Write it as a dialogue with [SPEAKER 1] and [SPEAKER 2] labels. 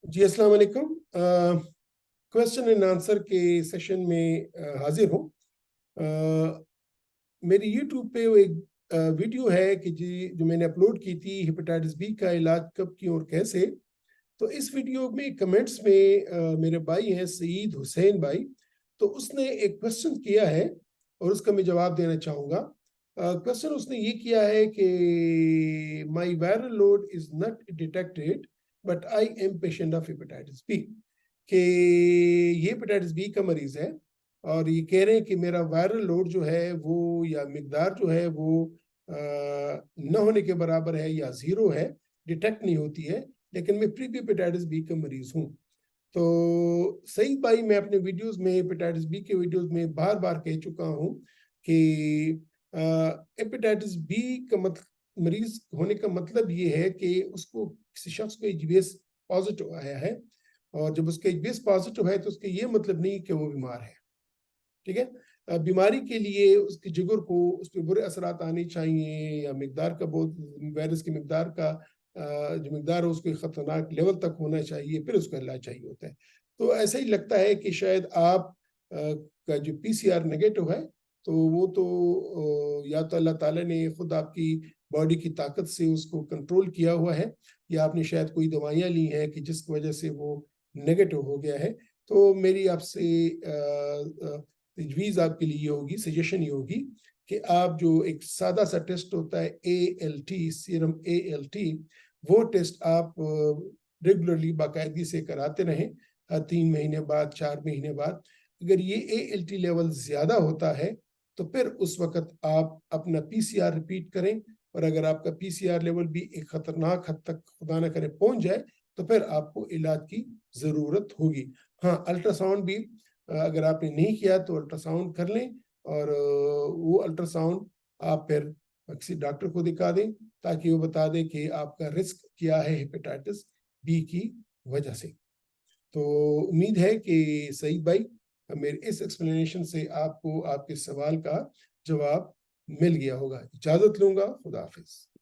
[SPEAKER 1] जी अस्सलाम वालेकुम। Question and answer के सेशन में हाजिर हूँ। मेरी यूट्यूब पे वो एक वीडियो है कि जी जो मैंने अपलोड की थी, हेपेटाइटिस बी का इलाज कब क्यों और कैसे। तो इस वीडियो में कमेंट्स में मेरे भाई हैं सईद हुसैन भाई, तो उसने एक क्वेश्चन किया है और उसका मैं जवाब देना चाहूँगा। क्वेश्चन उसने ये किया है कि my viral load is not detected but I am patient of hepatitis B, कि ये हेपेटाइटिस बी का मरीज है और ये कह रहे हैं कि मेरा वायरल लोड जो है वो या मिकदार जो है वो न होने के बराबर है या जीरो है, डिटेक्ट नहीं होती है, लेकिन मैं प्री हेपेटाइटिस बी का मरीज हूँ। तो सही भाई, मैं अपने वीडियोस में हेपेटाइटिस बी के वीडियोस में बार बार कह चुका हूँ कि हेपेटाइटिस बी का मरीज होने का मतलब ये है कि उसको किसी शख्स को एचबीएस पॉजिटिव आया है, और जब उसका एचबीएस पॉजिटिव है तो उसके ये मतलब नहीं कि वो बीमार है। ठीक है, बीमारी के लिए उसके जिगर को उस पर बुरे असरात आने चाहिए या मिकदार का बहुत, वायरस की मिकदार का जो मिकदार है उसको खतरनाक लेवल तक होना चाहिए, फिर उसका इलाज चाहिए होता है। तो ऐसा ही लगता है कि शायद आप का जो पीसीआर नेगेटिव है, तो वो तो या तो अल्लाह ताला ने खुद आपकी बॉडी की ताकत से उसको कंट्रोल किया हुआ है, या आपने शायद कोई दवाइयाँ ली हैं कि जिसकी वजह से वो नेगेटिव हो गया है। तो मेरी आपसे तजवीज़ आपके लिए ये होगी, सजेशन ये होगी कि आप जो एक सादा सा टेस्ट होता है ALT, सीरम ALT, वो टेस्ट आप रेगुलरली बाकायदगी से कराते रहें, हर 3 महीने बाद, 4 महीने बाद। अगर ये ALT लेवल ज्यादा होता है तो फिर उस वक्त आप अपना PCR रिपीट करें, और अगर आपका PCR लेवल भी एक खतरनाक हद तक खुदा न करे पहुंच जाए तो फिर आपको इलाज की जरूरत होगी। हाँ, अल्ट्रासाउंड भी अगर आपने नहीं किया तो अल्ट्रासाउंड कर लें, और वो अल्ट्रासाउंड आप फिर किसी डॉक्टर को दिखा दें ताकि वो बता दें कि आपका रिस्क क्या है हेपेटाइटिस बी की वजह से। तो उम्मीद है कि सईद भाई, मेरे इस एक्सप्लेनेशन से आपको आपके सवाल का जवाब मिल गया होगा। इजाजत लूंगा, खुदा हाफिज।